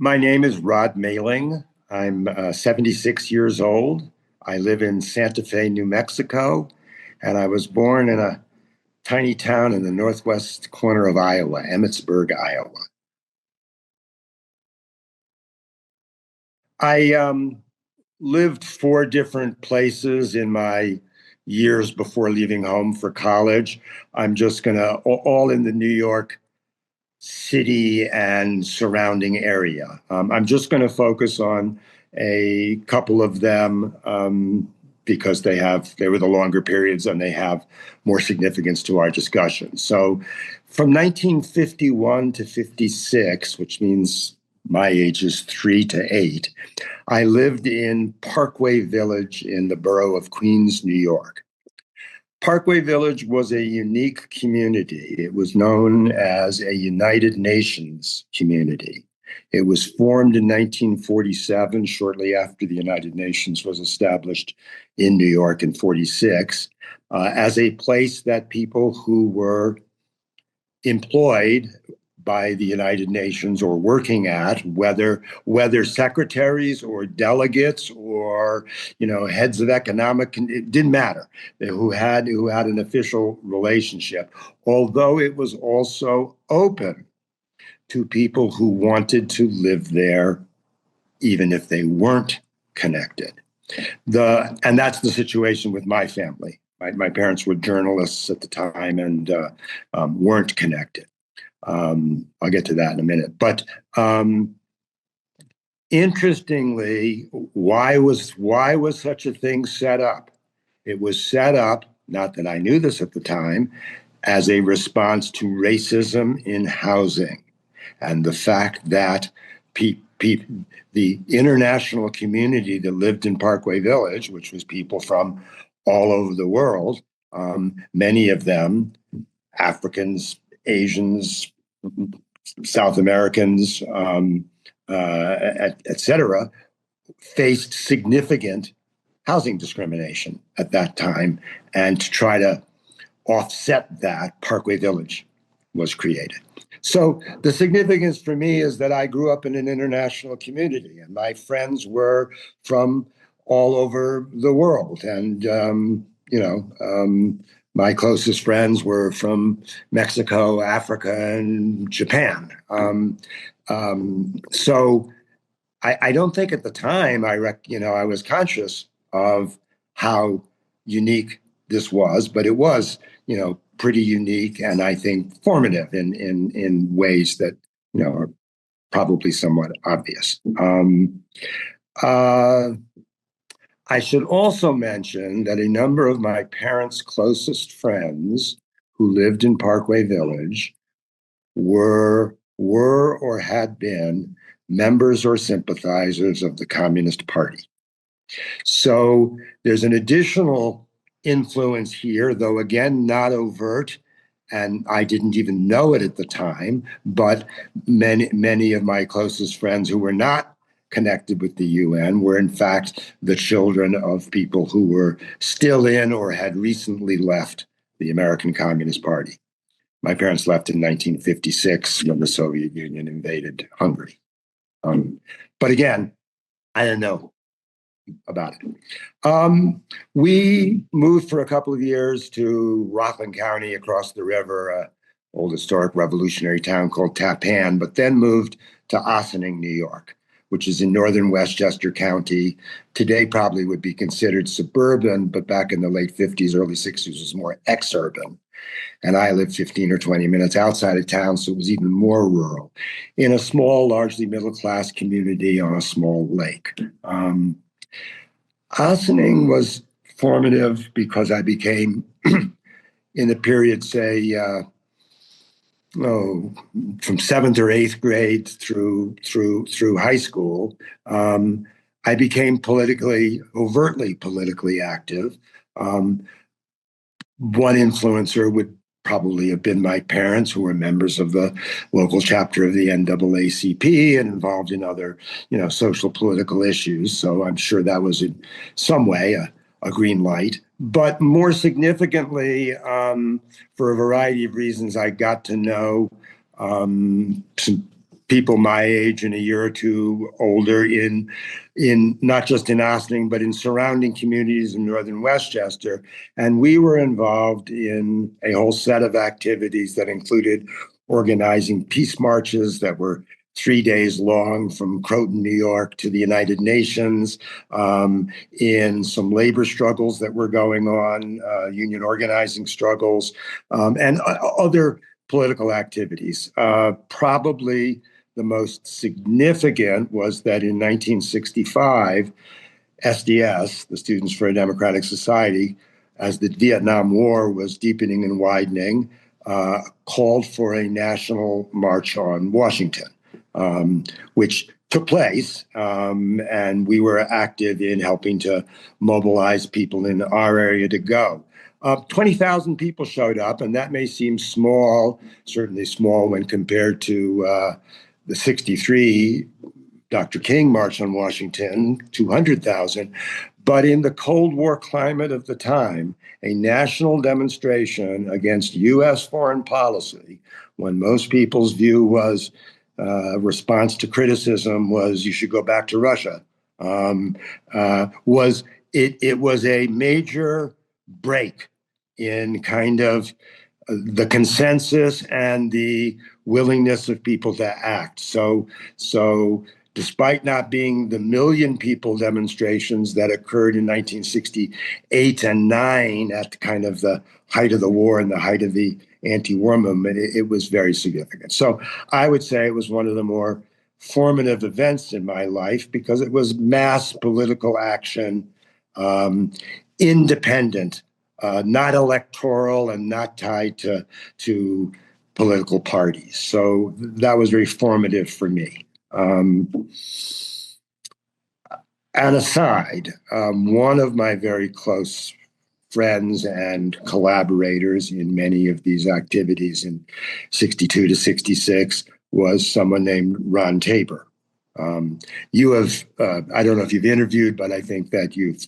My name is Rod Mehling. I'm 76 years old. I live in Santa Fe, New Mexico, and I was born in a tiny town in the northwest corner of Iowa, Emmitsburg, Iowa. I lived four different places in my years before leaving home for college. I'm just all in the New York City and surrounding area. I'm just going to focus on a couple of them because they were the longer periods and they have more significance to our discussion. So from 1951 to 56, which means my age is 3 to 8, I lived in Parkway Village in the borough of Queens, New York. Parkway Village was a unique community. It was known as a United Nations community. It was formed in 1947, shortly after the United Nations was established in New York in 46, as a place that people who were employed by the United Nations or working at, whether secretaries or delegates or heads of economic, it didn't matter, who had an official relationship, although it was also open to people who wanted to live there even if they weren't connected. And that's the situation with my family. My parents were journalists at the time and weren't connected. I'll get to that in a minute. But interestingly, why was such a thing set up? It was set up, not that I knew this at the time, as a response to racism in housing and the fact that the international community that lived in Parkway Village, which was people from all over the world, many of them Africans, Asians, South Americans, et cetera, faced significant housing discrimination at that time. And to try to offset that, Parkway Village was created. So the significance for me is that I grew up in an international community and my friends were from all over the world. And, my closest friends were from Mexico, Africa, and Japan. So I don't think at the time I was conscious of how unique this was, but it was, pretty unique and I think formative in ways that, are probably somewhat obvious. I should also mention that a number of my parents' closest friends who lived in Parkway Village were or had been members or sympathizers of the Communist Party. So there's an additional influence here, though again, not overt, and I didn't even know it at the time, but many of my closest friends who were not connected with the UN were in fact the children of people who were still in or had recently left the American Communist Party. My parents left in 1956 when the Soviet Union invaded Hungary. But again, I didn't know about it. We moved for a couple of years to Rockland County across the river, an old historic revolutionary town called Tappan, but then moved to Ossining, New York, which is in northern Westchester County. Today probably would be considered suburban, but back in the late 50s, early 60s was more exurban. And I lived 15 or 20 minutes outside of town, so it was even more rural, in a small, largely middle-class community on a small lake. Ossining was formative because I became, in the period, say, from 7th or 8th grade through high school, I became overtly politically active. One influencer would probably have been my parents, who were members of the local chapter of the NAACP and involved in other, social political issues. So I'm sure that was in some way a green light. But more significantly, for a variety of reasons, I got to know some people my age and a year or two older in not just in Ossining, but in surrounding communities in northern Westchester. And we were involved in a whole set of activities that included organizing peace marches that were 3 days long from Croton, New York to the United Nations, in some labor struggles that were going on, union organizing struggles, and other political activities. Probably the most significant was that in 1965, SDS, the Students for a Democratic Society, as the Vietnam War was deepening and widening, called for a national march on Washington, which took place, and we were active in helping to mobilize people in our area to go. 20,000 people showed up, and that may seem small, certainly small when compared to the 63 Dr. King March on Washington, 200,000. But in the Cold War climate of the time, a national demonstration against U.S. foreign policy, when most people's view was response to criticism was you should go back to Russia, was a major break in kind of the consensus and the willingness of people to act. So despite not being the million people demonstrations that occurred in 1968 and 9 at kind of the height of the war and the height of the anti-war movement, it was very significant. So I would say it was one of the more formative events in my life because it was mass political action, independent, not electoral and not tied to political parties. So that was very formative for me. An aside, one of my very close friends and collaborators in many of these activities in 62 to 66 was someone named Ron Tabor. You have, I don't know if you've interviewed, but I think that you've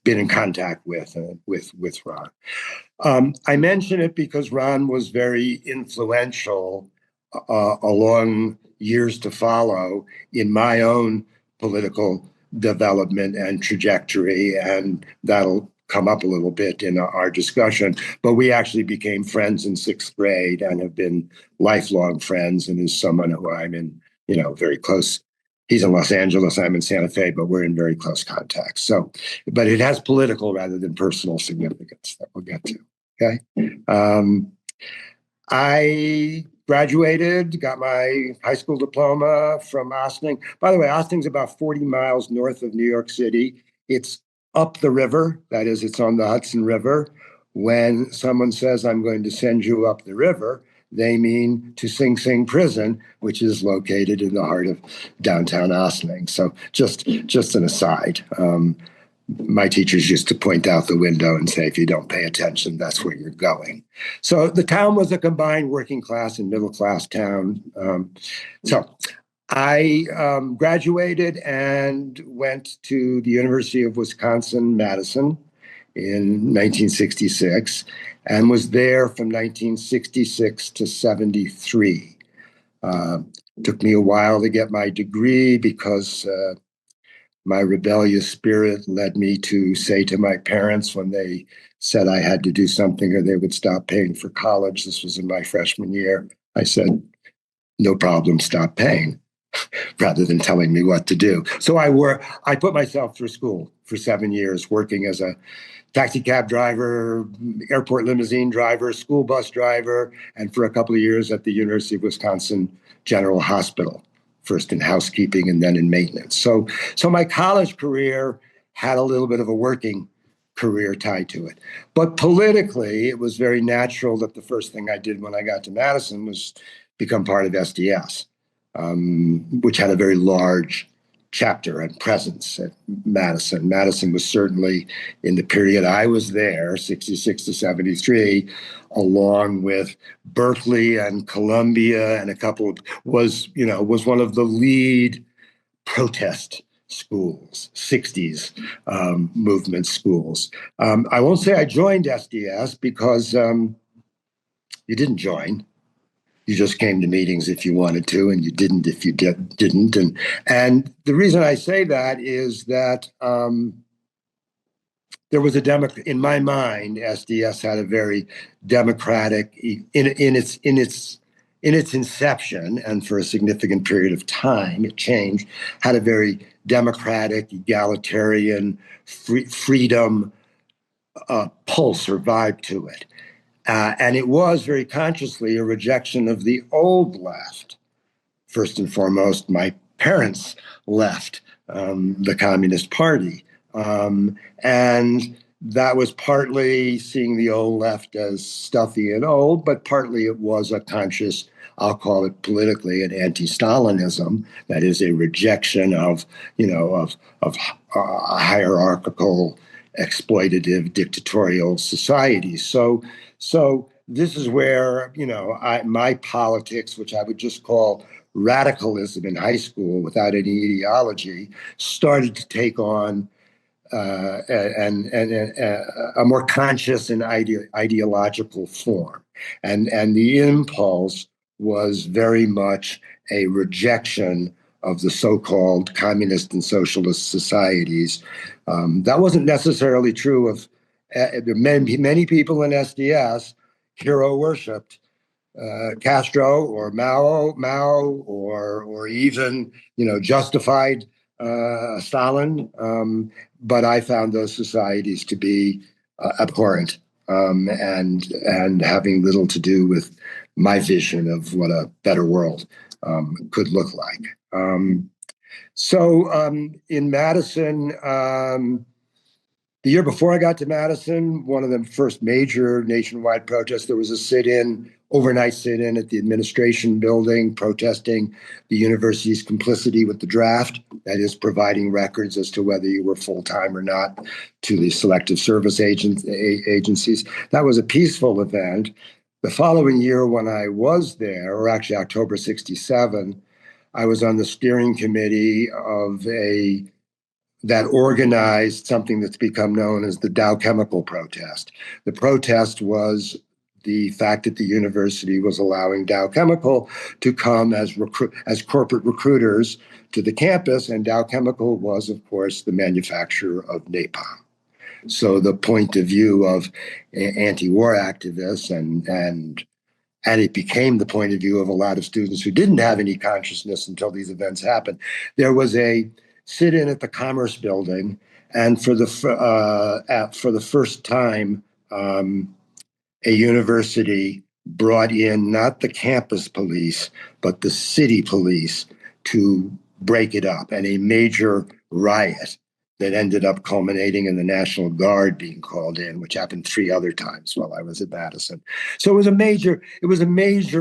been in contact with Ron. I mention it because Ron was very influential along years to follow in my own political development and trajectory, and that'll come up a little bit in our discussion. But we actually became friends in 6th grade and have been lifelong friends, and is someone who I'm in, very close. He's in Los Angeles, I'm in Santa Fe, but we're in very close contact. So, but it has political rather than personal significance that we'll get to. Okay. I graduated, got my high school diploma from Ossining. By the way, Ossining's about 40 miles north of New York City. It's up the river. That is, it's on the Hudson River. When someone says, I'm going to send you up the river, they mean to Sing Sing Prison, which is located in the heart of downtown Ossining. So just an aside. My teachers used to point out the window and say, if you don't pay attention, that's where you're going. So the town was a combined working class and middle class town. So I graduated and went to the University of Wisconsin-Madison in 1966 and was there from 1966 to 73. Took me a while to get my degree because my rebellious spirit led me to say to my parents when they said I had to do something or they would stop paying for college. This was in my freshman year. I said, no problem, stop paying, rather than telling me what to do. So I put myself through school for 7 years, working as a taxi cab driver, airport limousine driver, school bus driver, and for a couple of years at the University of Wisconsin General Hospital, first in housekeeping and then in maintenance. So my college career had a little bit of a working career tied to it. But politically, it was very natural that the first thing I did when I got to Madison was become part of SDS, which had a very large chapter and presence at Madison. Madison was certainly, in the period I was there, 66 to 73, along with Berkeley and Columbia and a couple of, was one of the lead protest schools, 60s movement schools. I won't say I joined SDS because you didn't join. You just came to meetings if you wanted to, and you didn't if you didn't. And the reason I say that is that there was in my mind, SDS had a very democratic in its inception, and for a significant period of time, it changed. Had a very democratic, egalitarian, freedom pulse or vibe to it. And it was very consciously a rejection of the old left. First and foremost, my parents left the Communist Party. And that was partly seeing the old left as stuffy and old, but partly it was a conscious, I'll call it politically, an anti-Stalinism. That is a rejection of hierarchical, exploitative, dictatorial societies. So this is where my politics, which I would just call radicalism in high school without any ideology, started to take on a more conscious and ideological form. And the impulse was very much a rejection of the so-called communist and socialist societies. That wasn't necessarily true of many people in SDS. Hero worshipped Castro or Mao, or even justified Stalin. But I found those societies to be abhorrent, and having little to do with my vision of what a better world could look like. So in Madison, the year before I got to Madison, one of the first major nationwide protests, there was a overnight sit-in at the administration building protesting the university's complicity with the draft, that is, providing records as to whether you were full-time or not to the selective service agencies. That was a peaceful event. The following year when I was there, or actually October 67, I was on the steering committee that organized something that's become known as the Dow Chemical protest. The protest was the fact that the university was allowing Dow Chemical to come as corporate recruiters to the campus, and Dow Chemical was, of course, the manufacturer of napalm. So the point of view of anti-war activists and it became the point of view of a lot of students who didn't have any consciousness until these events happened. There was a sit-in at the Commerce Building, and for the first time, a university brought in not the campus police, but the city police to break it up, and a major riot that ended up culminating in the National Guard being called in, which happened 3 other times while I was at Madison. So it was a major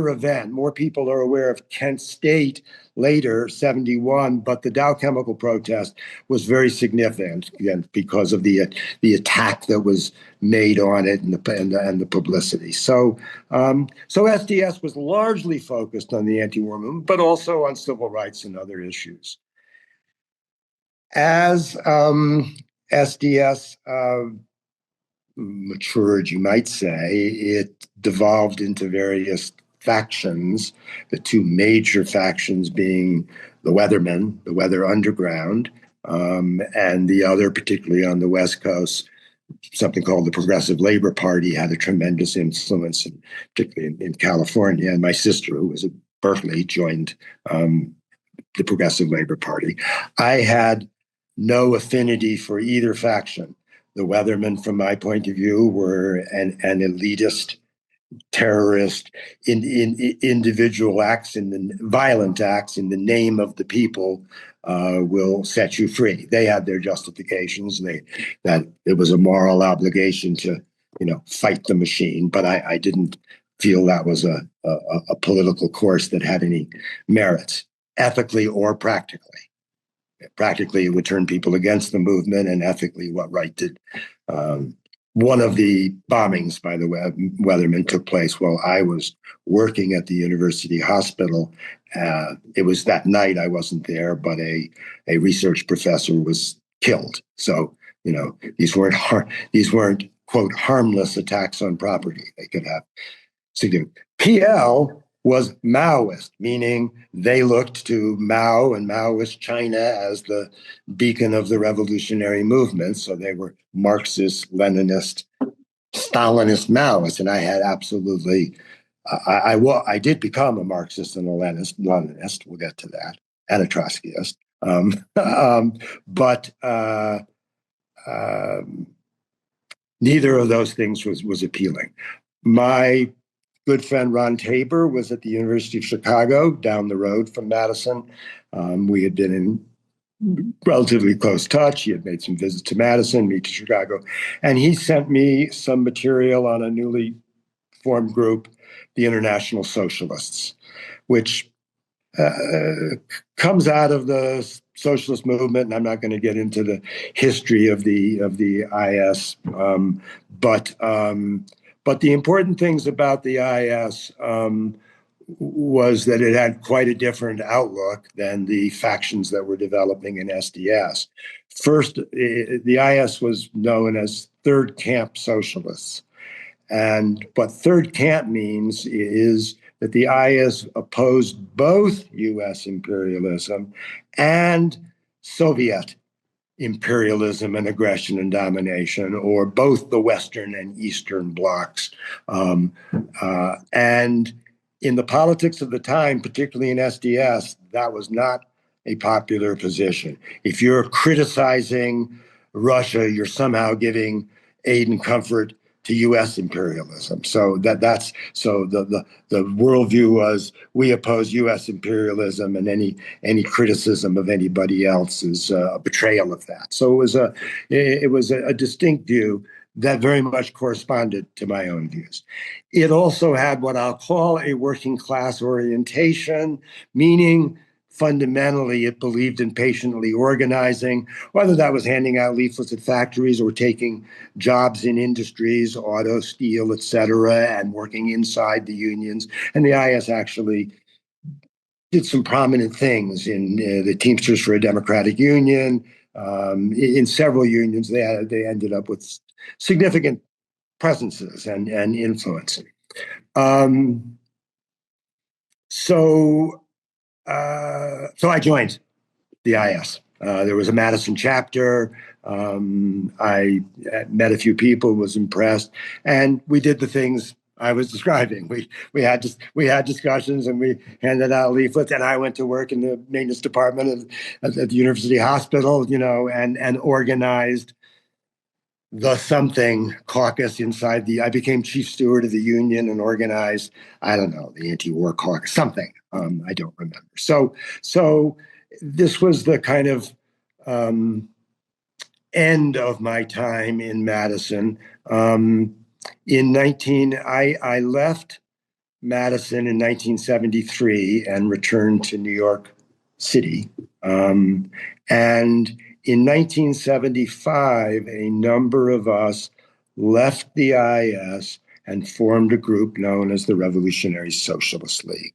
event. More people are aware of Kent State later, 71, but the Dow Chemical protest was very significant, again, because of the attack that was made on it and the publicity. So SDS was largely focused on the anti-war movement, but also on civil rights and other issues. As SDS matured, you might say, it devolved into various factions, the 2 major factions being the Weathermen, the Weather Underground, and the other, particularly on the West Coast, something called the Progressive Labor Party had a tremendous influence, particularly in California. And my sister, who was at Berkeley, joined the Progressive Labor Party. I had no affinity for either faction. The Weathermen, from my point of view, were an elitist, terrorist, individual acts, violent acts in the name of the people will set you free. They had their justifications. That it was a moral obligation to, fight the machine. But I didn't feel that was a political course that had any merits, ethically or practically. Practically, it would turn people against the movement, and ethically, what right did? One of the bombings by the Weathermen took place while I was working at the university hospital. It was that night, I wasn't there, but a research professor was killed. So, these weren't quote harmless attacks on property. They could have significant. PL was Maoist, meaning they looked to Mao and Maoist China as the beacon of the revolutionary movement. So they were Marxist, Leninist, Stalinist, Maoist, and I had absolutely. I did become a Marxist and a Leninist. We'll get to that, and a Trotskyist. But neither of those things was appealing. My good friend Ron Tabor was at the University of Chicago, down the road from Madison. We had been in relatively close touch. He had made some visits to Madison, me to Chicago, and he sent me some material on a newly formed group, the International Socialists, which comes out of the socialist movement, and I'm not going to get into the history of the IS, but the important things about the IS was that it had quite a different outlook than the factions that were developing in SDS. First, the IS was known as Third Camp Socialists. And what Third Camp means is that the IS opposed both US imperialism and Soviet imperialism and aggression and domination, or both the Western and Eastern blocs. And in the politics of the time, particularly in SDS, that was not a popular position. If you're criticizing Russia, you're somehow giving aid and comfort to U.S. imperialism. So the worldview was we oppose U.S. imperialism, and any criticism of anybody else is a betrayal of that. So it was a distinct view that very much corresponded to my own views. It also had what I'll call a working class orientation, meaning fundamentally it believed in patiently organizing, whether that was handing out leaflets at factories or taking jobs in industries, auto, steel, et cetera, and working inside the unions. And the IS actually did some prominent things in the Teamsters for a Democratic Union. In several unions, they ended up with significant presences and influence. So I joined the IS. There was a Madison chapter. I met a few people, was impressed, and we did the things I was describing. We had discussions, and we handed out leaflets. And I went to work in the maintenance department at the University Hospital, and organized the something caucus inside I became chief steward of the union and organized, I don't know, the anti-war caucus, something. I don't remember. So this was the kind of end of my time in Madison. I left Madison in 1973 and returned to New York City. And in 1975, a number of us left the IS and formed a group known as the Revolutionary Socialist League,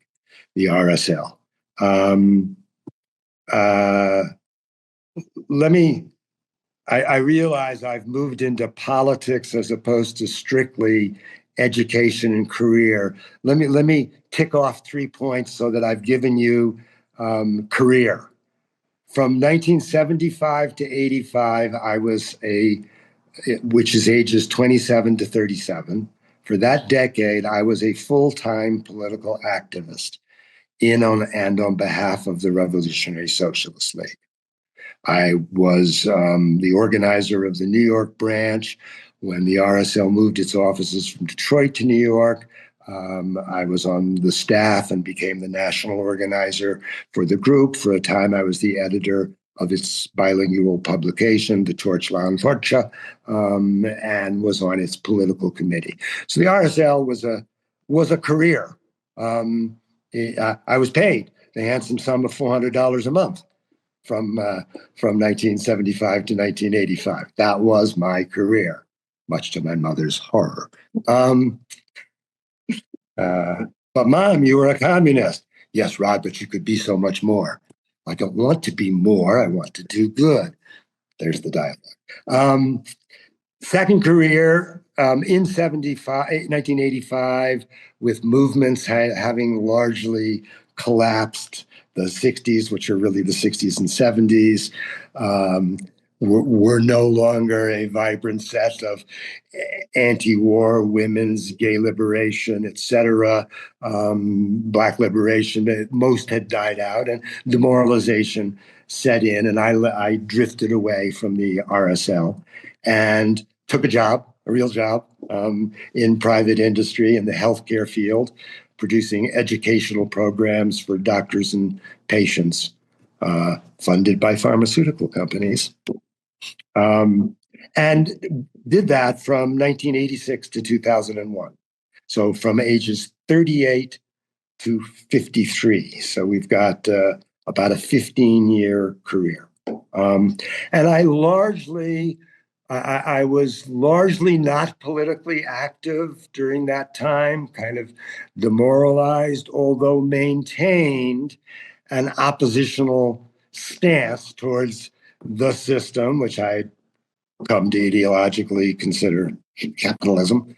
the RSL. I realize I've moved into politics as opposed to strictly education and career. Let me tick off 3 points so that I've given you career. From 1975 to 85, I was which is ages 27 to 37. For that decade, I was a full-time political activist and on behalf of the Revolutionary Socialist League. I was the organizer of the New York branch when the RSL moved its offices from Detroit to New York. I was on the staff and became the national organizer for the group. For a time, I was the editor of its bilingual publication, the Torch La Antorcha, and was on its political committee. So the RSL was a career. I was paid the handsome sum of $400 a month from 1975 to 1985. That was my career, much to my mother's horror. But Mom, you were a communist. Yes, Rod, but you could be so much more. I don't want to be more. I want to do good. There's the dialogue. Second career in 1985, with movements having largely collapsed. The 60s, which are really the 60s and 70s, were no longer a vibrant set of anti-war, women's, gay liberation, etc., Black liberation. Most had died out, and demoralization set in, and I drifted away from the RSL and took a job, a real job, in private industry in the healthcare field, producing educational programs for doctors and patients, funded by pharmaceutical companies. And did that from 1986 to 2001. So from ages 38 to 53. So we've got about a 15-year career. And I was largely not politically active during that time, kind of demoralized, although maintained an oppositional stance towards the system, which I come to ideologically consider capitalism,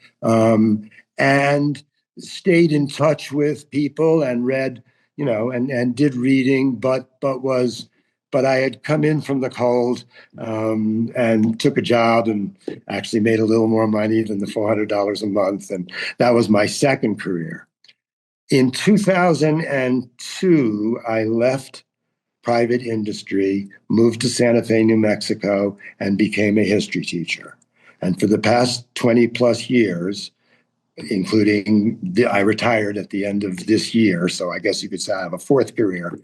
and stayed in touch with people and read, and did reading, but I had come in from the cold, and took a job and actually made a little more money than the $400 a month, and that was my second career. In 2002, I left private industry, moved to Santa Fe, New Mexico, and became a history teacher. And for the past 20 plus years, including I retired at the end of this year, so I guess you could say I have a fourth career,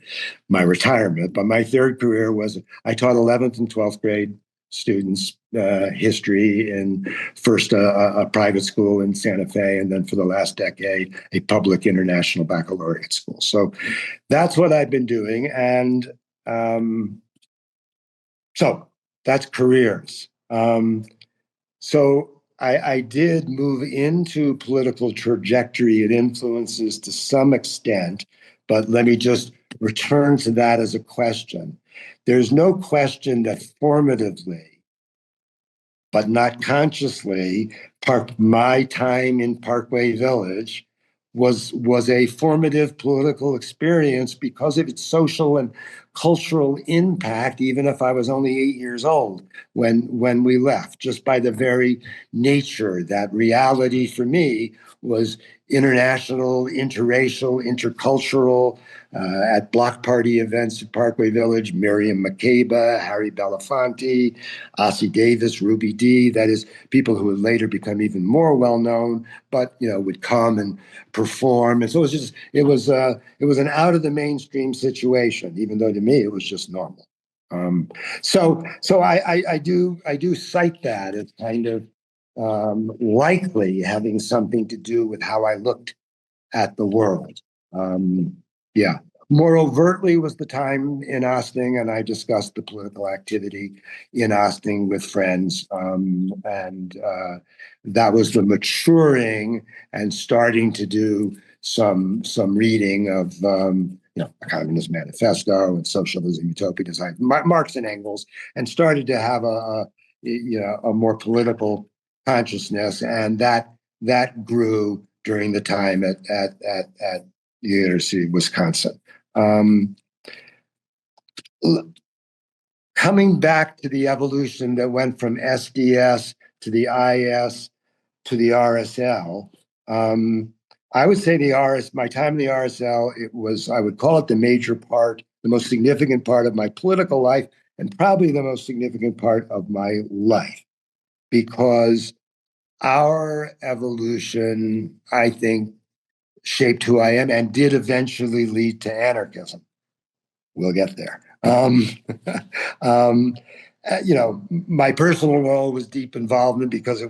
my retirement. But my third career was I taught 11th and 12th grade students history in first a private school in Santa Fe, and then for the last decade, a public international baccalaureate school. So that's what I've been doing. And so that's careers. So I did move into political trajectory and influences to some extent, but let me just return to that as a question. There's no question that formatively, but not consciously, my time in Parkway Village was a formative political experience because of its social and cultural impact, even if I was only 8 years old when we left, just by the very nature that reality for me was international, interracial, intercultural. At block party events at Parkway Village, Miriam Makeba, Harry Belafonte, Ossie Davis, Ruby Dee, that is people who would later become even more well-known, but would come and perform. And so it was an out of the mainstream situation, even though to me it was just normal. So I do cite that as kind of likely having something to do with how I looked at the world. Yeah. More overtly was the time in Austin, and I discussed the political activity in Austin with friends. And that was the maturing and starting to do some reading of A Communist Manifesto and Socialism, Utopia Design, Marx and Engels, and started to have a more political consciousness, and that grew during the time at the University of Wisconsin. Coming back to the evolution that went from SDS to the IS to the RSL, I would say my time in the RSL, I would call it the major part, the most significant part of my political life, and probably the most significant part of my life, because our evolution, I think, shaped who I am and did eventually lead to anarchism. We'll get there. My personal role was deep involvement because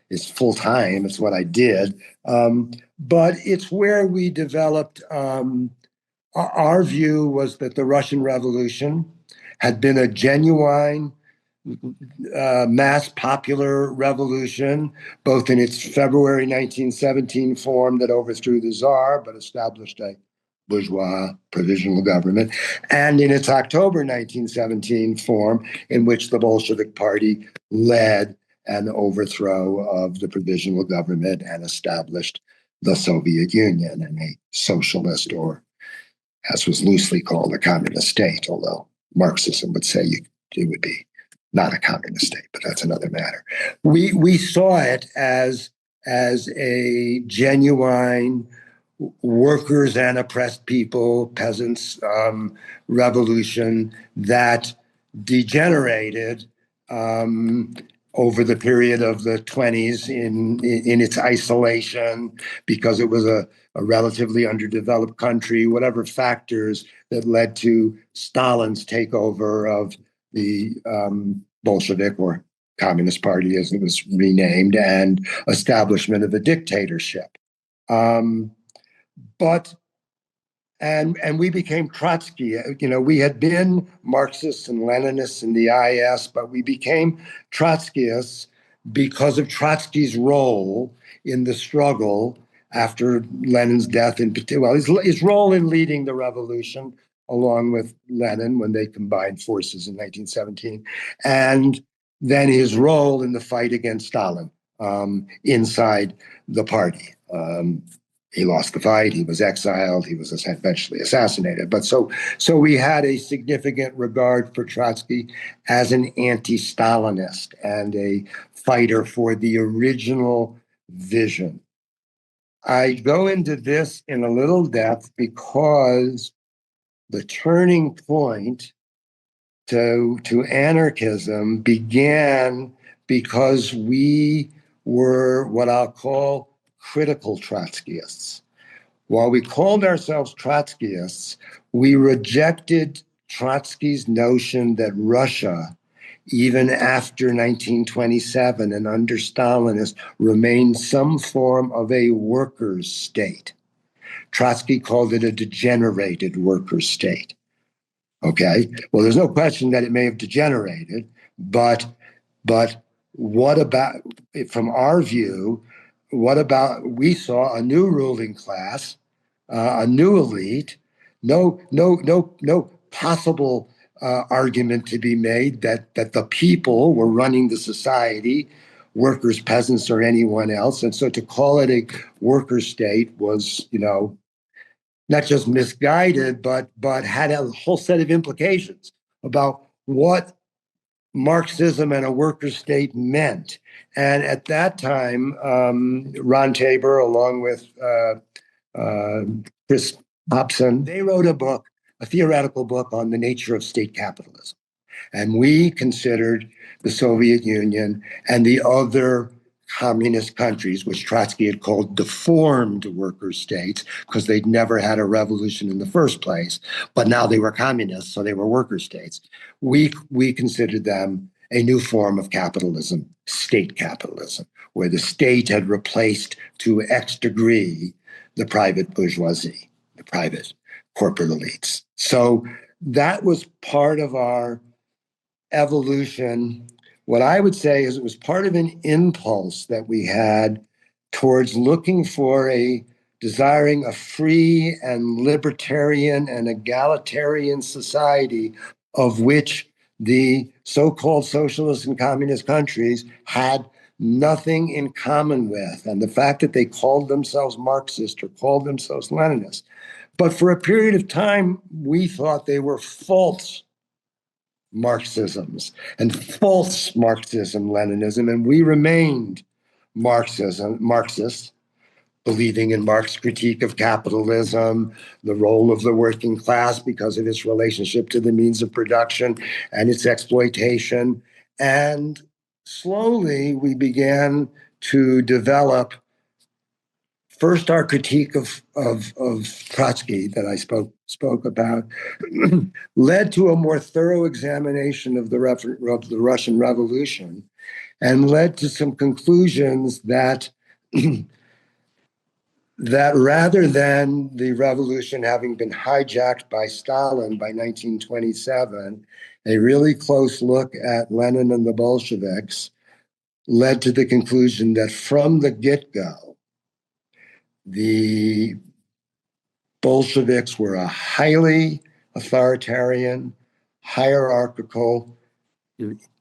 it's full time. It's what I did. But it's where we developed. Our view was that the Russian Revolution had been a genuine mass popular revolution, both in its February 1917 form that overthrew the Tsar but established a bourgeois provisional government, and in its October 1917 form, in which the Bolshevik Party led and overthrow of the provisional government and established the Soviet Union and a socialist, or as was loosely called, a communist state, although Marxism would say it would be not a communist state, but that's another matter. We saw it as a genuine workers and oppressed people, peasants revolution that degenerated over the period of the 20s in its isolation, because it was a relatively underdeveloped country, whatever factors that led to Stalin's takeover of the Bolshevik, or Communist Party as it was renamed, and establishment of a dictatorship. But we became Trotsky. We had been Marxists and Leninists in the IS, but we became Trotskyists because of Trotsky's role in the struggle after Lenin's death, in particular. Well, his role in leading the revolution, along with Lenin when they combined forces in 1917, and then his role in the fight against Stalin inside the party. He lost the fight. He was exiled. He was eventually assassinated. But so we had a significant regard for Trotsky as an anti-Stalinist and a fighter for the original vision. I go into this in a little depth because the turning point to anarchism began because we were what I'll call critical Trotskyists. While we called ourselves Trotskyists, we rejected Trotsky's notion that Russia, even after 1927 and under Stalin, remained some form of a workers' state. Trotsky called it a degenerated workers' state. Okay? Well, there's no question that it may have degenerated, but what about, from our view, what about, we saw a new ruling class, a new elite, no possible argument to be made that the people were running the society, workers, peasants, or anyone else. And so to call it a worker state was, not just misguided, but had a whole set of implications about what Marxism and a worker state meant. And at that time, Ron Tabor, along with Chris Hobson, they wrote a theoretical book on the nature of state capitalism. And we considered the Soviet Union and the other communist countries, which Trotsky had called deformed worker states, because they'd never had a revolution in the first place, but now they were communists, so they were worker states. We considered them a new form of capitalism, state capitalism, where the state had replaced to X degree the private bourgeoisie, the private corporate elites. So that was part of our evolution. What I would say is it was part of an impulse that we had towards looking for desiring a free and libertarian and egalitarian society, of which the so-called socialist and communist countries had nothing in common with. And the fact that they called themselves Marxist or called themselves Leninist. But for a period of time, we thought they were false Marxisms and false Marxism-Leninism, and we remained Marxists, believing in Marx's critique of capitalism, the role of the working class because of its relationship to the means of production and its exploitation. And slowly we began to develop first our critique of Trotsky that I spoke about led to a more thorough examination of the Russian Revolution, and led to some conclusions that that rather than the revolution having been hijacked by Stalin by 1927, a really close look at Lenin and the Bolsheviks led to the conclusion that from the get-go, the Bolsheviks were a highly authoritarian, hierarchical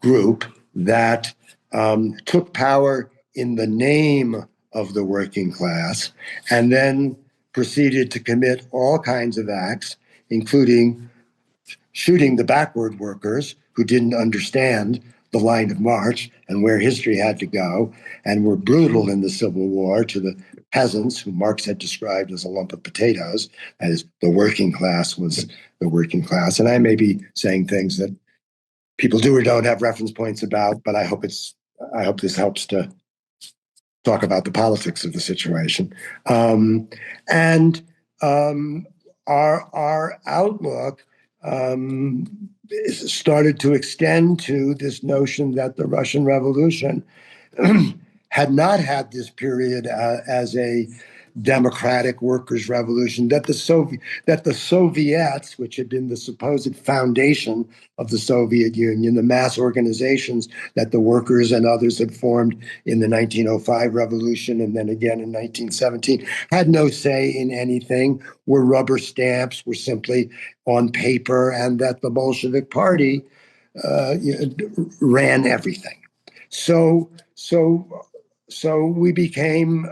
group that took power in the name of the working class, and then proceeded to commit all kinds of acts, including shooting the backward workers who didn't understand the line of march and where history had to go, and were brutal in the Civil War to the peasants, who Marx had described as a lump of potatoes, as the working class was the working class. And I may be saying things that people do or don't have reference points about, but I hope this helps to talk about the politics of the situation. And our outlook started to extend to this notion that the Russian Revolution had not had this period as a democratic workers' revolution, that the Soviets, which had been the supposed foundation of the Soviet Union, the mass organizations that the workers and others had formed in the 1905 revolution and then again in 1917, had no say in anything, were rubber stamps, were simply on paper, and that the Bolshevik Party ran everything. So we became,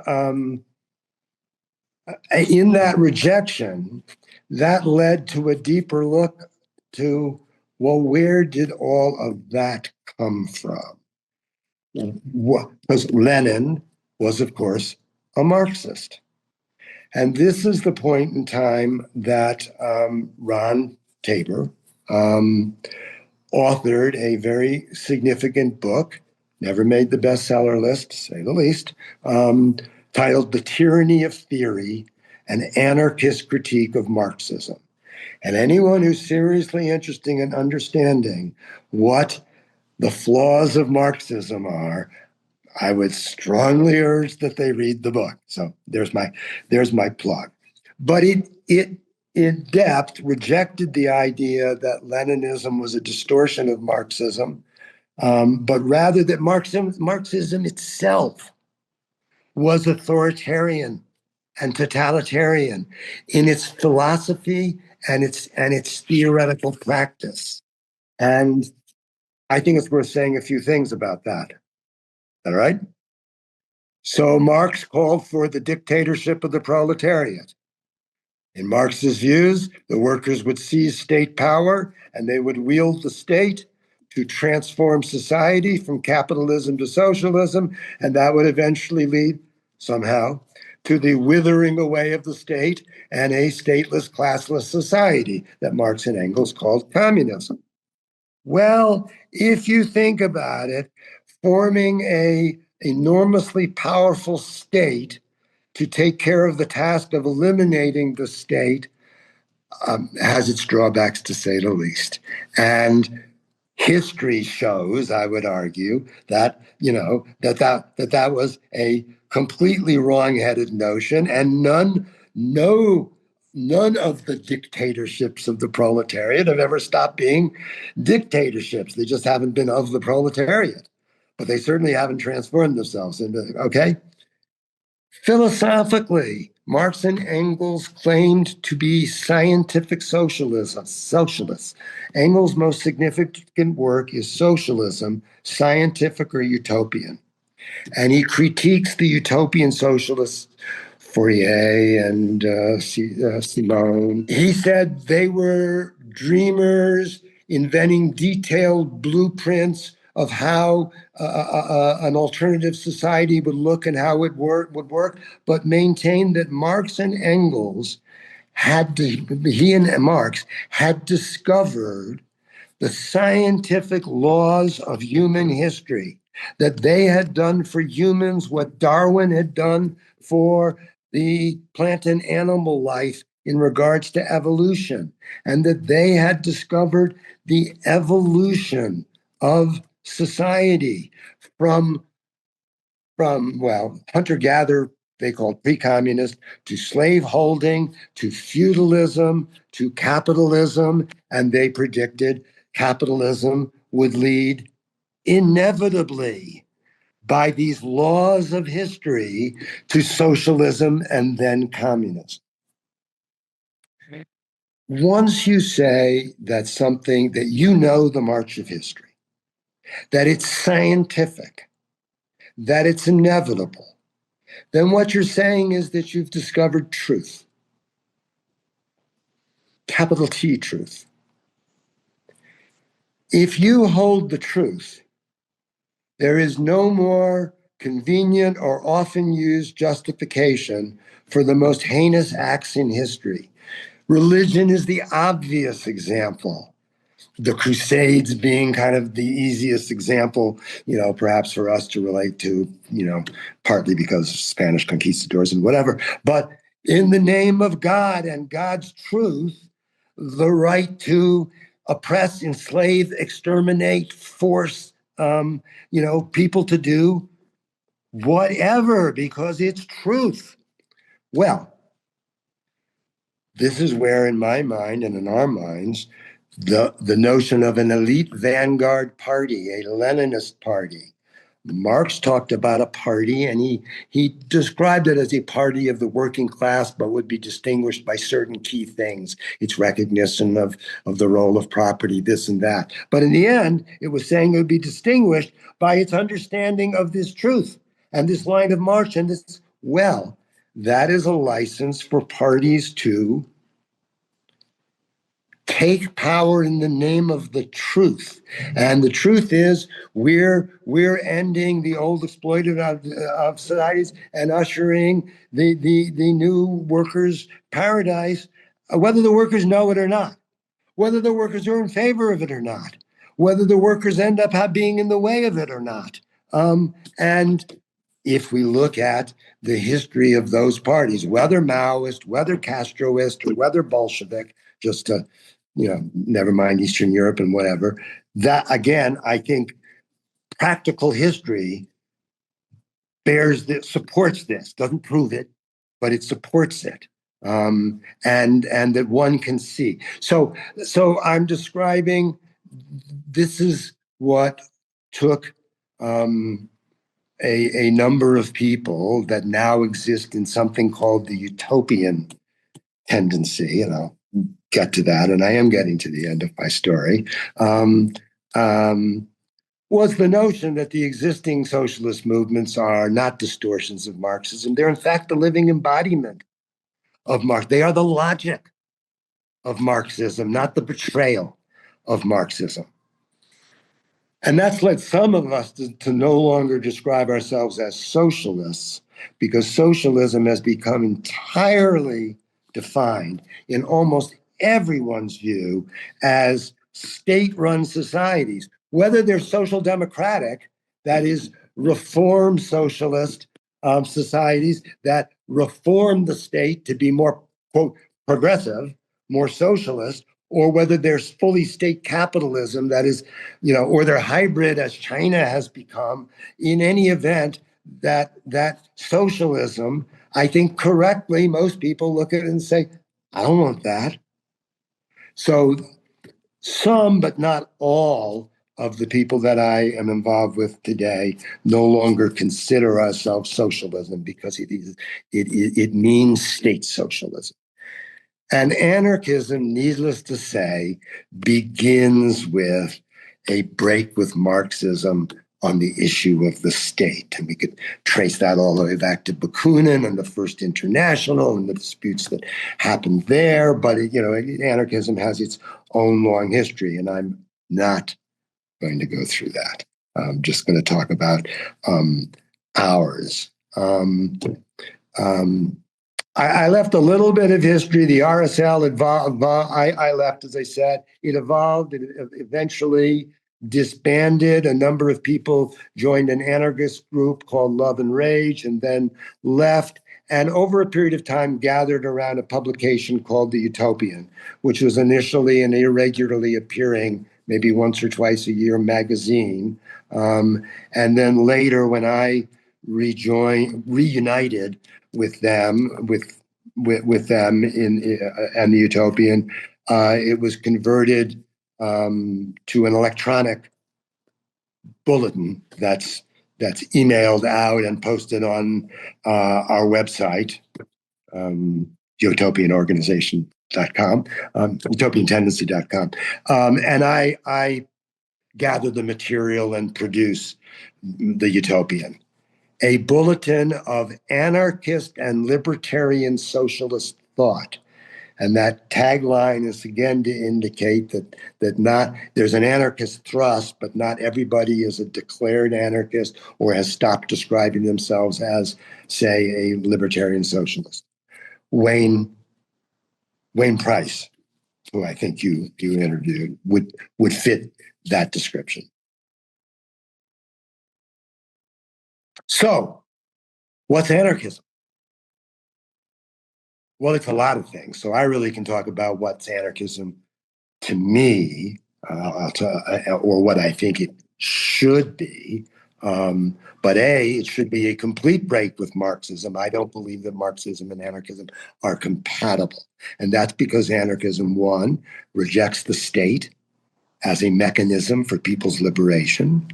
in that rejection, that led to a deeper look to, well, where did all of that come from? Because Lenin was, of course, a Marxist. And this is the point in time that Ron Tabor authored a very significant book, never made the bestseller list, to say the least, titled The Tyranny of Theory, an Anarchist Critique of Marxism. And anyone who's seriously interested in understanding what the flaws of Marxism are, I would strongly urge that they read the book. So there's my plug. But it in depth rejected the idea that Leninism was a distortion of Marxism, but rather that Marxism itself was authoritarian and totalitarian in its philosophy and its theoretical practice. And I think it's worth saying a few things about that. All right? So Marx called for the dictatorship of the proletariat. In Marx's views, the workers would seize state power and they would wield the state to transform society from capitalism to socialism, and that would eventually lead, somehow, to the withering away of the state and a stateless, classless society that Marx and Engels called communism. Well, if you think about it, forming an enormously powerful state to take care of the task of eliminating the state has its drawbacks, to say the least. And history shows, I would argue, that that was a completely wrong-headed notion, and none of the dictatorships of the proletariat have ever stopped being dictatorships. They just haven't been of the proletariat, but they certainly haven't transformed themselves into, okay? Philosophically, Marx and Engels claimed to be scientific socialists. Engels' most significant work is Socialism, Scientific or Utopian. And he critiques the utopian socialists, Fourier and Simone. He said they were dreamers inventing detailed blueprints of how an alternative society would look and how it would work, but maintained that Marx and Engels he and Marx had discovered the scientific laws of human history, that they had done for humans what Darwin had done for the plant and animal life in regards to evolution, and that they had discovered the evolution of society from hunter-gatherer, they called pre-communist, to slave-holding, to feudalism, to capitalism, and they predicted capitalism would lead inevitably by these laws of history to socialism and then communism. Once you say that you know the march of history, that it's scientific, that it's inevitable, then what you're saying is that you've discovered truth. Capital T, truth. If you hold the truth, there is no more convenient or often used justification for the most heinous acts in history. Religion is the obvious example. The Crusades being kind of the easiest example, perhaps for us to relate to, partly because of Spanish conquistadors and whatever. But in the name of God and God's truth, the right to oppress, enslave, exterminate, force, people to do whatever because it's truth. Well, this is where, in my mind and in our minds, the notion of an elite vanguard party, a Leninist party. Marx talked about a party, and he described it as a party of the working class, but would be distinguished by certain key things. Its recognition of the role of property, this and that. But in the end, it was saying it would be distinguished by its understanding of this truth and this line of march and this, well, that is a license for parties to take power in the name of the truth. And the truth is we're ending the old exploited of societies and ushering the new workers' paradise, whether the workers know it or not, whether the workers are in favor of it or not, whether the workers end up being in the way of it or not. And if we look at the history of those parties, whether Maoist, whether Castroist, or whether Bolshevik, just to never mind Eastern Europe and whatever. That, again, I think practical history supports this, doesn't prove it, but it supports it. And that one can see. So I'm describing, this is what took a number of people that now exist in something called the utopian tendency, get to that, and I am getting to the end of my story, was the notion that the existing socialist movements are not distortions of Marxism. They're, in fact, the living embodiment of Marx. They are the logic of Marxism, not the betrayal of Marxism. And that's led some of us to no longer describe ourselves as socialists, because socialism has become entirely defined in almost everyone's view as state-run societies, whether they're social democratic, that is, reform socialist societies that reform the state to be more, quote, progressive, more socialist, or whether there's fully state capitalism that is, or they're hybrid as China has become. In any event, that socialism, I think correctly, most people look at it and say, I don't want that. So some, but not all, of the people that I am involved with today no longer consider ourselves socialism because it means state socialism. And anarchism, needless to say, begins with a break with Marxism on the issue of the state. And we could trace that all the way back to Bakunin and the First International and the disputes that happened there. But, anarchism has its own long history, and I'm not going to go through that. I'm just going to talk about ours. I left a little bit of history. The RSL I left, as I said. It evolved. It eventually disbanded. A number of people joined an anarchist group called Love and Rage and then left. And over a period of time, gathered around a publication called The Utopian, which was initially an irregularly appearing, maybe once or twice a year, magazine. And then later, when I reunited with them, with them and the Utopian, it was converted to an electronic bulletin that's emailed out and posted on our website, utopianorganization.com, utopiantendency.com, and I gather the material and produce the Utopian. a bulletin of anarchist and libertarian socialist thought. And that tagline is again to indicate that not there's an anarchist thrust, but not everybody is a declared anarchist or has stopped describing themselves as, say, a libertarian socialist. Wayne Price, who I think you interviewed, would fit that description. So, what's anarchism? Well, it's a lot of things. So I really can talk about what's anarchism to me, or what I think it should be. But it should be a complete break with Marxism. I don't believe that Marxism and anarchism are compatible. And that's because anarchism, one, rejects the state as a mechanism for people's liberation.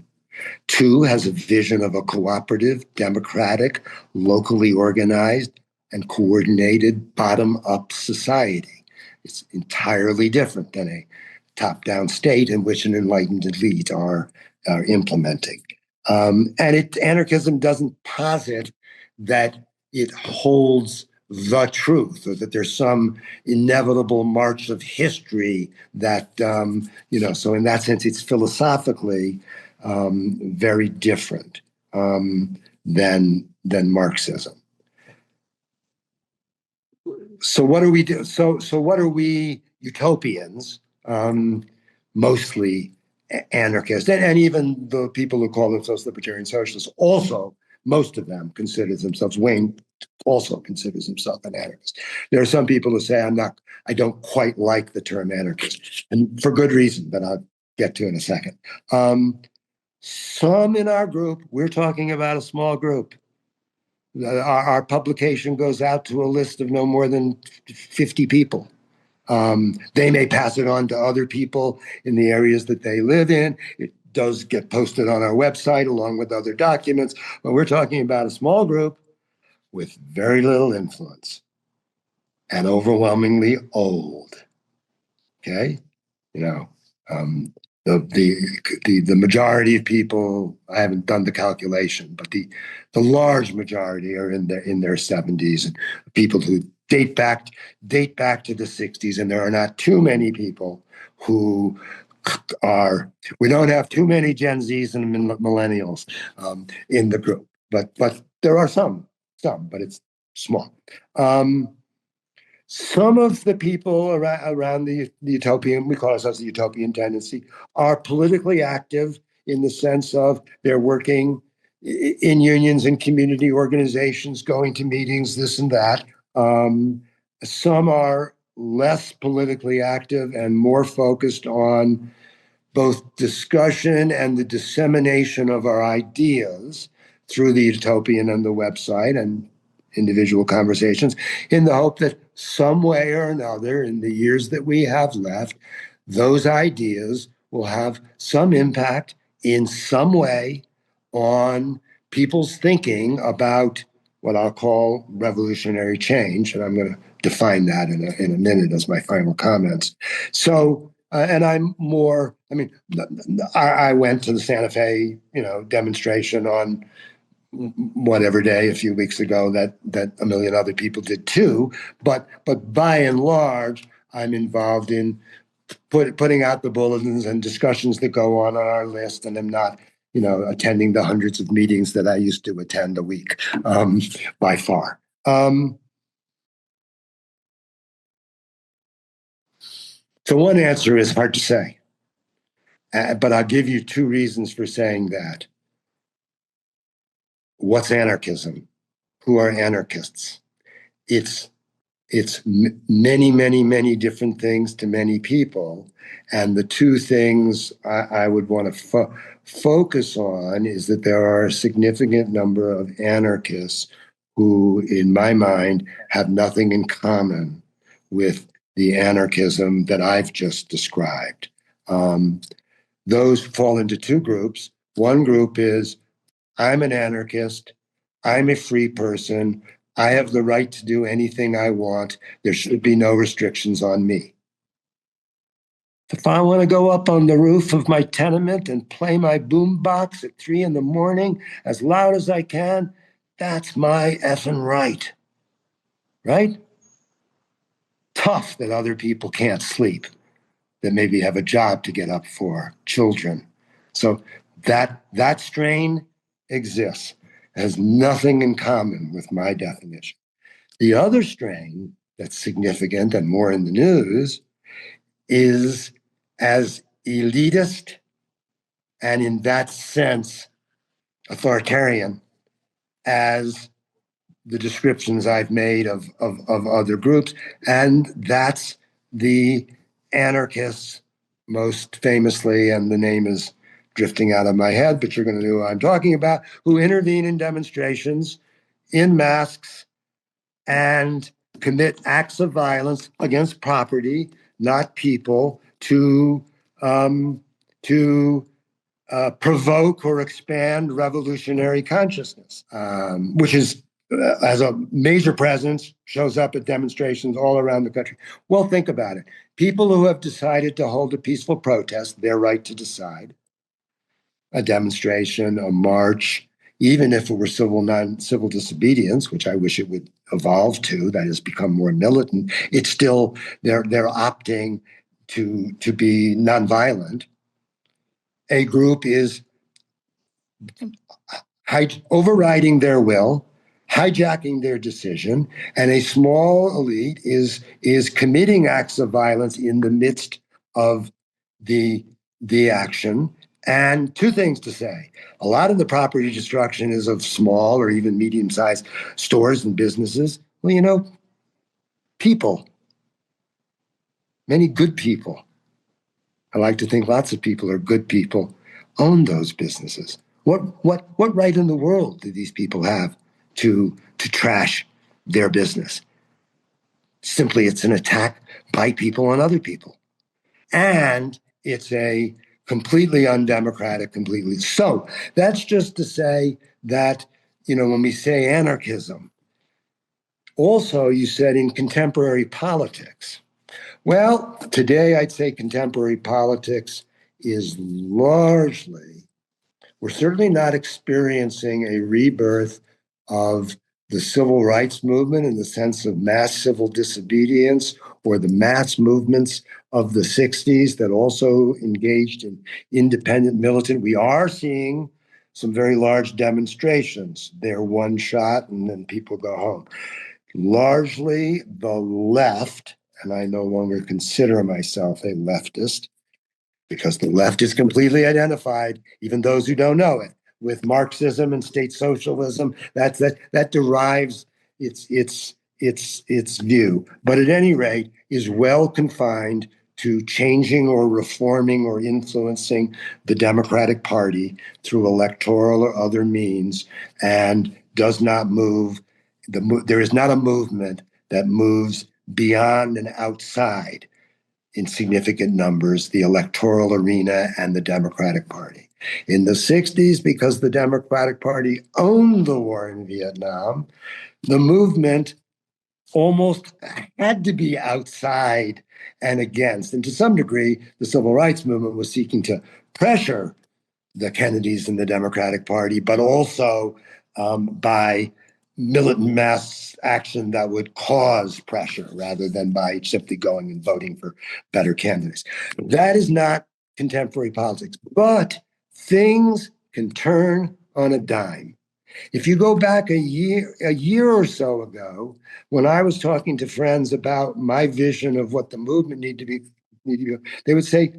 Two, has a vision of a cooperative, democratic, locally organized, and coordinated bottom-up society. It's entirely different than a top-down state in which an enlightened elite are implementing. Anarchism doesn't posit that it holds the truth or that there's some inevitable march of history that, so in that sense, it's philosophically very different than Marxism. So what do we do? So what are we utopians? Mostly anarchists, and even the people who call themselves libertarian socialists. Also, most of them consider themselves. Wayne also considers himself an anarchist. There are some people who say I don't quite like the term anarchist, and for good reason that I'll get to in a second. Some in our group, we're talking about a small group. Our publication goes out to a list of no more than 50 people. They may pass it on to other people in the areas that they live in. It does get posted on our website along with other documents, but we're talking about a small group with very little influence and overwhelmingly old. Okay? The majority of people, I haven't done the calculation, but the large majority are in their 70s, and people who date back to the 60s, and there are not too many people who we don't have too many Gen Zs and millennials in the group, but there are some, but it's small. Some of the people around the utopian, we call ourselves the utopian tendency, are politically active in the sense of they're working in unions and community organizations, going to meetings, this and that. Some are less politically active and more focused on both discussion and the dissemination of our ideas through the utopian and the website and individual conversations, in the hope that some way or another, in the years that we have left, those ideas will have some impact in some way on people's thinking about what I'll call revolutionary change. And I'm going to define that in a minute as my final comments. So, and I'm more, I went to the Santa Fe, demonstration on whatever day a few weeks ago that a million other people did too. But by and large, I'm involved in putting out the bulletins and discussions that go on our list, and I'm not, attending the hundreds of meetings that I used to attend a week, by far. So one answer is hard to say, but I'll give you two reasons for saying that. What's anarchism? Who are anarchists? It's many, many, many different things to many people. And the two things I would want to focus on is that there are a significant number of anarchists who, in my mind, have nothing in common with the anarchism that I've just described. Those fall into two groups. One group is, I'm an anarchist, I'm a free person, I have the right to do anything I want, there should be no restrictions on me. If I want to go up on the roof of my tenement and play my boombox at 3 a.m. as loud as I can, that's my effing right. Right? Tough that other people can't sleep, that maybe have a job to get up for, children. So that strain exists, has nothing in common with my definition. The other strain that's significant and more in the news is as elitist and in that sense authoritarian as the descriptions I've made of other groups. And that's the anarchists, most famously, and the name is drifting out of my head, but you're going to know who I'm talking about, who intervene in demonstrations in masks and commit acts of violence against property, not people, to provoke or expand revolutionary consciousness, which is, as a major presence, shows up at demonstrations all around the country. Well, think about it. People who have decided to hold a peaceful protest, their right to decide, a demonstration, a march, even if it were non-civil disobedience, which I wish it would evolve to, that has become more militant, it's still, they're opting to be nonviolent. A group is overriding their will, hijacking their decision, and a small elite is committing acts of violence in the midst of the action. And two things to say. A lot of the property destruction is of small or even medium-sized stores and businesses. Well, people, many good people, I like to think lots of people are good people, own those businesses. What right in the world do these people have to trash their business? Simply, it's an attack by people on other people. And it's a completely undemocratic, completely. So that's just to say that, when we say anarchism, also you said in contemporary politics. Well, today I'd say contemporary politics is largely, we're certainly not experiencing a rebirth of the civil rights movement in the sense of mass civil disobedience or the mass movements of the 60s that also engaged in independent militant. We are seeing some very large demonstrations. They're one shot and then people go home. Largely the left, and I no longer consider myself a leftist, because the left is completely identified, even those who don't know it, with Marxism and state socialism. That derives its view, but at any rate is well confined to changing or reforming or influencing the Democratic Party through electoral or other means, and does not move. There is not a movement that moves beyond and outside in significant numbers the electoral arena and the Democratic Party. In the 60s, because the Democratic Party owned the war in Vietnam, the movement almost had to be outside and against. And to some degree, the civil rights movement was seeking to pressure the Kennedys and the Democratic Party, but also by militant mass action that would cause pressure rather than by simply going and voting for better candidates. That is not contemporary politics, but things can turn on a dime. If you go back a year or so ago, when I was talking to friends about my vision of what the movement need to be, they would say,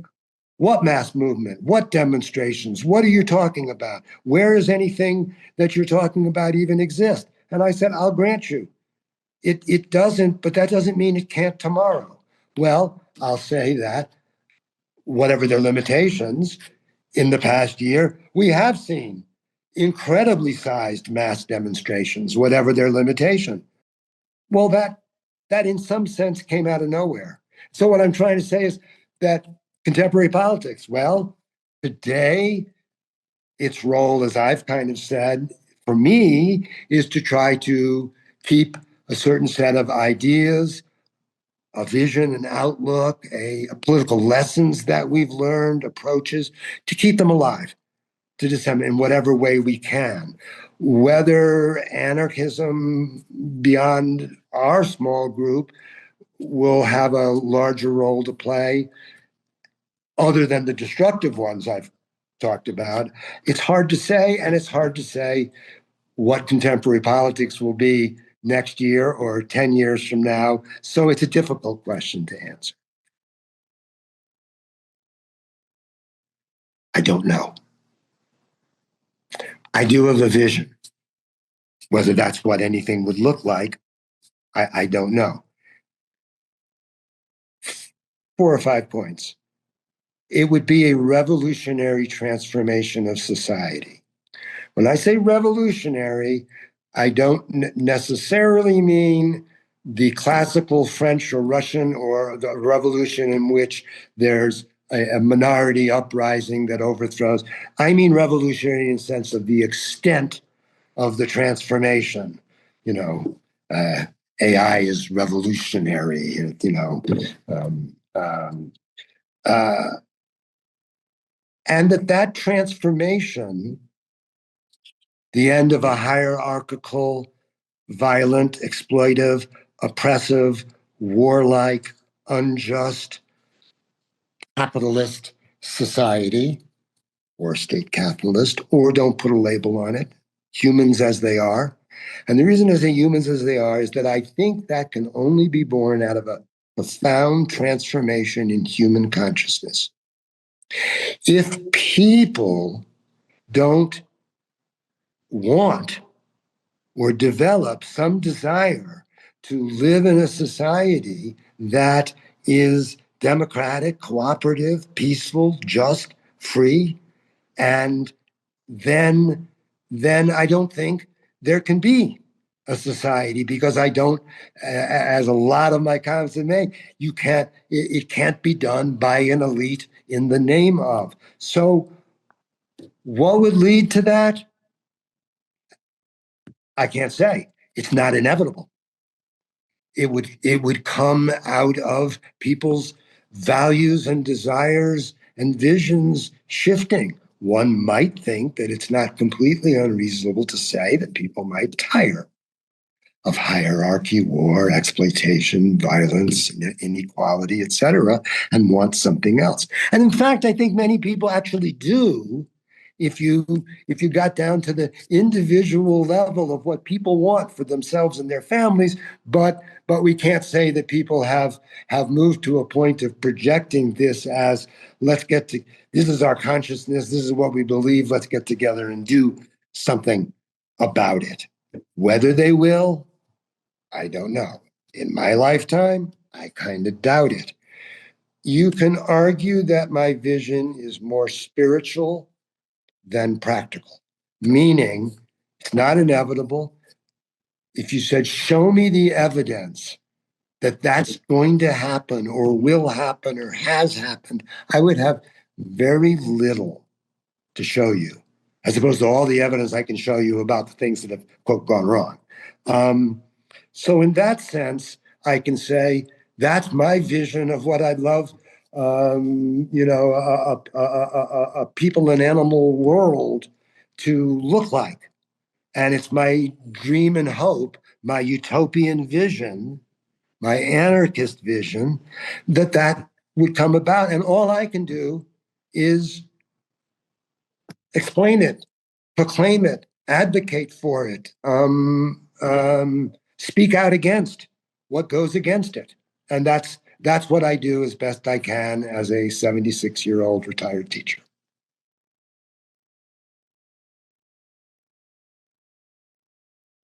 what mass movement? What demonstrations? What are you talking about? Where is anything that you're talking about even exist? And I said, I'll grant you, it doesn't, but that doesn't mean it can't tomorrow. Well, I'll say that, whatever their limitations, in the past year, we have seen incredibly sized mass demonstrations, whatever their limitation. Well, that in some sense came out of nowhere. So what I'm trying to say is that contemporary politics, well, today, its role, as I've kind of said, for me, is to try to keep a certain set of ideas a vision, an outlook, a political lessons that we've learned, approaches, to keep them alive, to disseminate in whatever way we can. Whether anarchism beyond our small group will have a larger role to play, other than the destructive ones I've talked about, it's hard to say, and it's hard to say what contemporary politics will be next year or 10 years from now. So it's a difficult question to answer. I don't know. I do have a vision. Whether that's what anything would look like, I don't know. 4 or 5 points. It would be a revolutionary transformation of society. When I say revolutionary, I don't necessarily mean the classical French or Russian or the revolution in which there's a minority uprising that overthrows. I mean revolutionary in the sense of the extent of the transformation. You know, AI is revolutionary, um, um, uh, and that transformation, the end of a hierarchical, violent, exploitive, oppressive, warlike, unjust, capitalist society, or state capitalist, or don't put a label on it, humans as they are. And the reason I say humans as they are is that I think that can only be born out of a profound transformation in human consciousness. If people don't want or develop some desire to live in a society that is democratic, cooperative, peaceful, just, free, and then I don't think there can be a society, because I don't, as a lot of my comments have made, it can't be done by an elite in the name of. So what would lead to that? I can't say. It's not inevitable. It would come out of people's values and desires and visions shifting. One might think that it's not completely unreasonable to say that people might tire of hierarchy, war, exploitation, violence, inequality, etc., and want something else. And in fact, I think many people actually do, if you got down to the individual level of what people want for themselves and their families. But we can't say that people have moved to a point of projecting this as, this is our consciousness, this is what we believe, let's get together and do something about it. Whether they will, I don't know. In my lifetime, I kind of doubt it. You can argue that my vision is more spiritual than practical, meaning it's not inevitable. If you said, show me the evidence that that's going to happen or will happen or has happened, I would have very little to show you, as opposed to all the evidence I can show you about the things that have, quote, gone wrong. So in that sense, I can say that's my vision of what I'd love, a people and animal world to look like. And it's my dream and hope, my utopian vision, my anarchist vision, that would come about. And all I can do is explain it, proclaim it, advocate for it, speak out against what goes against it. And that's what I do as best I can as a 76-year-old retired teacher.